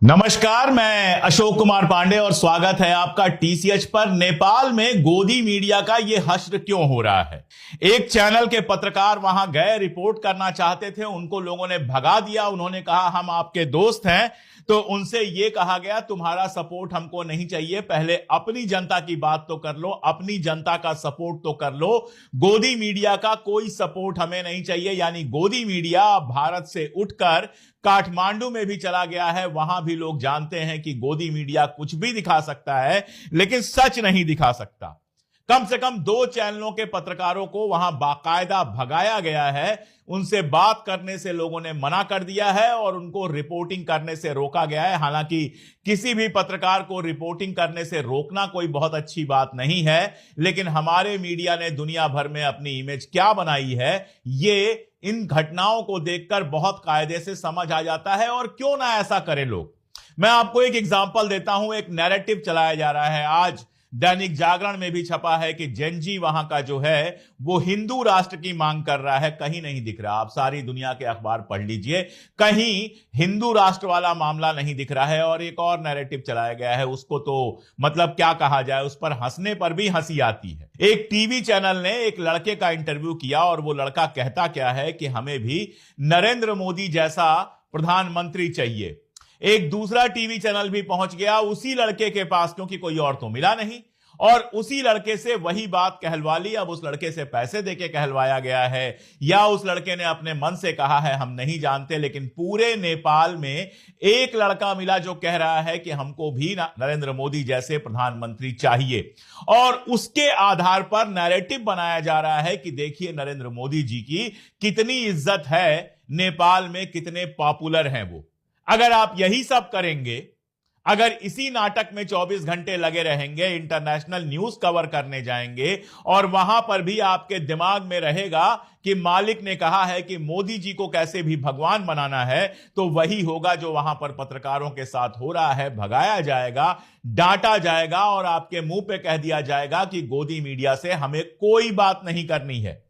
नमस्कार, मैं अशोक कुमार पांडे और स्वागत है आपका टीसीएच पर। नेपाल में गोदी मीडिया का यह हश्र क्यों हो रहा है? एक चैनल के पत्रकार वहां गए, रिपोर्ट करना चाहते थे, उनको लोगों ने भगा दिया। उन्होंने कहा हम आपके दोस्त हैं, तो उनसे यह कहा गया तुम्हारा सपोर्ट हमको नहीं चाहिए, पहले अपनी जनता की बात तो कर लो, अपनी जनता का सपोर्ट तो कर लो, गोदी मीडिया का कोई सपोर्ट हमें नहीं चाहिए। यानी गोदी मीडिया भारत से उठकर काठमांडू में भी चला गया है। वहां भी लोग जानते हैं कि गोदी मीडिया कुछ भी दिखा सकता है, लेकिन सच नहीं दिखा सकता। कम से कम 2 चैनलों के पत्रकारों को वहां बाकायदा भगाया गया है, उनसे बात करने से लोगों ने मना कर दिया है और उनको रिपोर्टिंग करने से रोका गया है। हालांकि किसी भी पत्रकार को रिपोर्टिंग करने से रोकना कोई बहुत अच्छी बात नहीं है, लेकिन हमारे मीडिया ने दुनिया भर में अपनी इमेज क्या बनाई है, ये इन घटनाओं को देखकर बहुत कायदे से समझ आ जाता है। और क्यों ना ऐसा करें लोग। मैं आपको एक एग्जांपल देता हूं। एक नैरेटिव चलाया जा रहा है, आज दैनिक जागरण में भी छपा है कि जेनजी वहां का जो है वो हिंदू राष्ट्र की मांग कर रहा है। कहीं नहीं दिख रहा, आप सारी दुनिया के अखबार पढ़ लीजिए, कहीं हिंदू राष्ट्र वाला मामला नहीं दिख रहा है। और एक और नैरेटिव चलाया गया है, उसको तो मतलब क्या कहा जाए, उस पर हंसने पर भी हंसी आती है। एक टीवी चैनल ने एक लड़के का इंटरव्यू किया और वो लड़का कहता क्या है कि हमें भी नरेंद्र मोदी जैसा प्रधानमंत्री चाहिए। एक दूसरा टीवी चैनल भी पहुंच गया उसी लड़के के पास, क्योंकि कोई और तो मिला नहीं, और उसी लड़के से वही बात कहलवा ली। अब उस लड़के से पैसे देके कहलवाया गया है, या उस लड़के ने अपने मन से कहा है, हम नहीं जानते। लेकिन पूरे नेपाल में एक लड़का मिला जो कह रहा है कि हमको भी नरेंद्र मोदी जैसे प्रधानमंत्री चाहिए। और उसके आधार पर नैरेटिव बनाया जा रहा है कि देखिए नरेंद्र मोदी जी की कितनी इज्जत है, नेपाल में कितने पॉपुलर हैं वो। अगर आप यही सब करेंगे, अगर इसी नाटक में 24 घंटे लगे रहेंगे, इंटरनेशनल न्यूज कवर करने जाएंगे और वहां पर भी आपके दिमाग में रहेगा कि मालिक ने कहा है कि मोदी जी को कैसे भी भगवान बनाना है, तो वही होगा जो वहां पर पत्रकारों के साथ हो रहा है। भगाया जाएगा, डांटा जाएगा और आपके मुंह पे कह दिया जाएगा कि गोदी मीडिया से हमें कोई बात नहीं करनी है।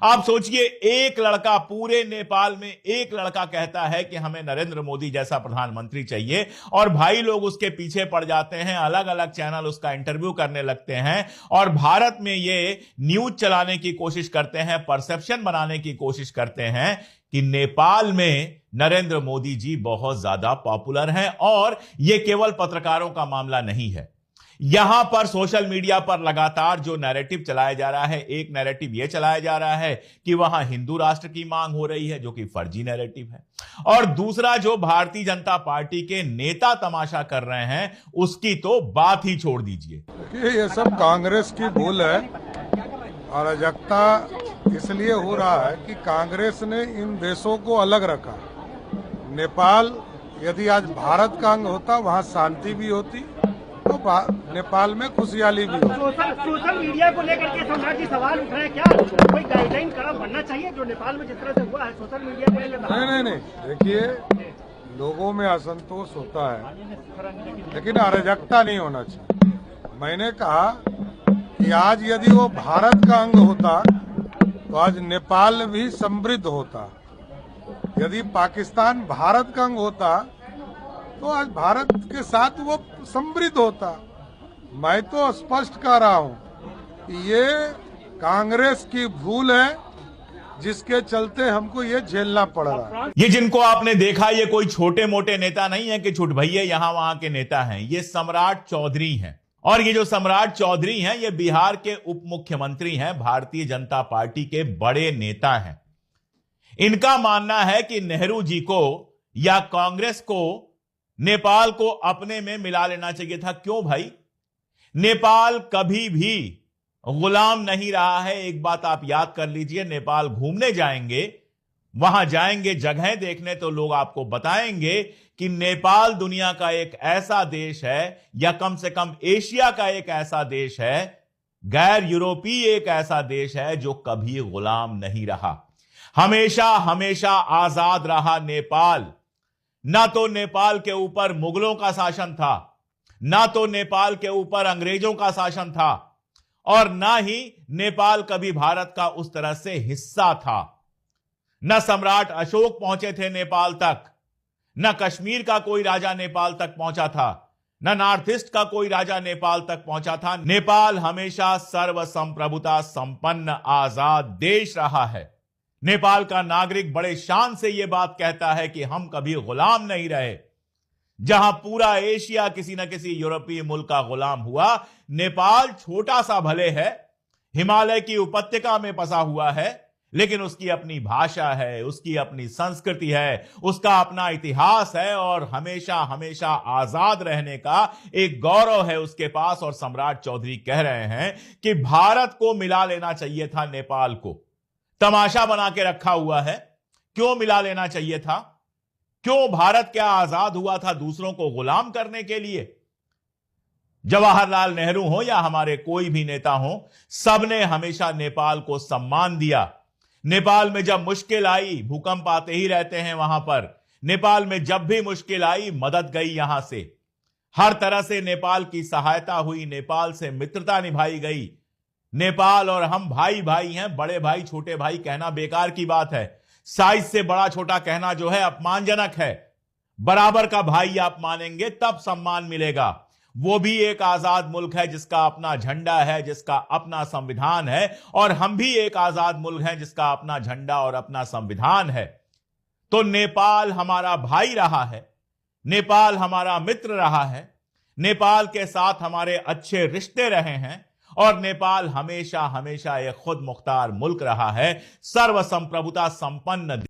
आप सोचिए, एक लड़का, पूरे नेपाल में एक लड़का कहता है कि हमें नरेंद्र मोदी जैसा प्रधानमंत्री चाहिए, और भाई लोग उसके पीछे पड़ जाते हैं, अलग अलग चैनल उसका इंटरव्यू करने लगते हैं और भारत में ये न्यूज चलाने की कोशिश करते हैं, परसेप्शन बनाने की कोशिश करते हैं कि नेपाल में नरेंद्र मोदी जी बहुत ज्यादा पॉपुलर हैं। और यह केवल पत्रकारों का मामला नहीं है, यहां पर सोशल मीडिया पर लगातार जो नैरेटिव चलाया जा रहा है, एक नैरेटिव यह चलाया जा रहा है कि वहां हिंदू राष्ट्र की मांग हो रही है, जो कि फर्जी नैरेटिव है। और दूसरा, जो भारतीय जनता पार्टी के नेता तमाशा कर रहे हैं, उसकी तो बात ही छोड़ दीजिए। ये सब कांग्रेस की भूल है। अराजकता इसलिए हो रहा है कि कांग्रेस ने इन देशों को अलग रखा। नेपाल यदि आज भारत का अंग होता, वहाँ शांति भी होती, तो नेपाल में खुशहाली भी होती। सोशल मीडिया को लेकर के सम्राट जी सवाल उठ रहे हैं, क्या कोई गाइडलाइन कड़ा बनना चाहिए जो नेपाल में जिस तरह से हुआ है सोशल मीडिया को लेकर? नहीं, देखिए, लोगों में असंतोष होता है, लेकिन अराजकता नहीं होना चाहिए। मैंने कहा कि आज यदि वो भारत का अंग होता तो आज नेपाल भी समृद्ध होता। यदि पाकिस्तान भारत का अंग होता तो आज भारत के साथ वो समृद्ध होता। मैं तो स्पष्ट कह रहा हूं कि ये कांग्रेस की भूल है, जिसके चलते हमको ये झेलना पड़ रहा है। ये जिनको आपने देखा, ये कोई छोटे मोटे नेता नहीं है कि छुट भैया यहां वहां के नेता हैं, ये सम्राट चौधरी हैं। और ये जो सम्राट चौधरी हैं, ये बिहार के उप मुख्यमंत्री हैं, भारतीय जनता पार्टी के बड़े नेता हैं। इनका मानना है कि नेहरू जी को या कांग्रेस को नेपाल को अपने में मिला लेना चाहिए था। क्यों भाई? नेपाल कभी भी गुलाम नहीं रहा है। एक बात आप याद कर लीजिए, नेपाल घूमने जाएंगे, वहां जाएंगे जगह देखने, तो लोग आपको बताएंगे कि नेपाल दुनिया का एक ऐसा देश है, या कम से कम एशिया का एक ऐसा देश है, गैर यूरोपीय एक ऐसा देश है जो कभी गुलाम नहीं रहा, हमेशा हमेशा आजाद रहा नेपाल। ना तो नेपाल के ऊपर मुगलों का शासन था, ना तो नेपाल के ऊपर अंग्रेजों का शासन था, और ना ही नेपाल कभी भारत का उस तरह से हिस्सा था। न सम्राट अशोक पहुंचे थे नेपाल तक, न कश्मीर का कोई राजा नेपाल तक पहुंचा था, न नॉर्थ ईस्ट का कोई राजा नेपाल तक पहुंचा था। नेपाल हमेशा सर्वसंप्रभुता संपन्न आजाद देश रहा है। नेपाल का नागरिक बड़े शान से यह बात कहता है कि हम कभी गुलाम नहीं रहे। जहां पूरा एशिया किसी न किसी यूरोपीय मुल्क का गुलाम हुआ, नेपाल छोटा सा भले है, हिमालय की उपत्यका में बसा हुआ है, लेकिन उसकी अपनी भाषा है, उसकी अपनी संस्कृति है, उसका अपना इतिहास है और हमेशा हमेशा आजाद रहने का एक गौरव है उसके पास। और सम्राट चौधरी कह रहे हैं कि भारत को मिला लेना चाहिए था नेपाल को। तमाशा बना के रखा हुआ है। क्यों मिला लेना चाहिए था? क्यों भारत क्या आजाद हुआ था दूसरों को गुलाम करने के लिए? जवाहरलाल नेहरू हो या हमारे कोई भी नेता हो, सबने हमेशा नेपाल को सम्मान दिया। नेपाल में जब मुश्किल आई, भूकंप आते ही रहते हैं वहां पर, नेपाल में जब भी मुश्किल आई मदद गई यहां से, हर तरह से नेपाल की सहायता हुई, नेपाल से मित्रता निभाई गई। नेपाल और हम भाई भाई हैं, बड़े भाई छोटे भाई कहना बेकार की बात है। साइज से बड़ा छोटा कहना जो है अपमानजनक है। बराबर का भाई आप मानेंगे तब सम्मान मिलेगा। वो भी एक आजाद मुल्क है जिसका अपना झंडा है, जिसका अपना संविधान है, और हम भी एक आजाद मुल्क है जिसका अपना झंडा और अपना संविधान है। तो नेपाल हमारा भाई रहा है, नेपाल हमारा मित्र रहा है, नेपाल के साथ हमारे अच्छे रिश्ते रहे हैं, और नेपाल हमेशा हमेशा एक खुद मुख्तार मुल्क रहा है, सर्वसंप्रभुता संपन्न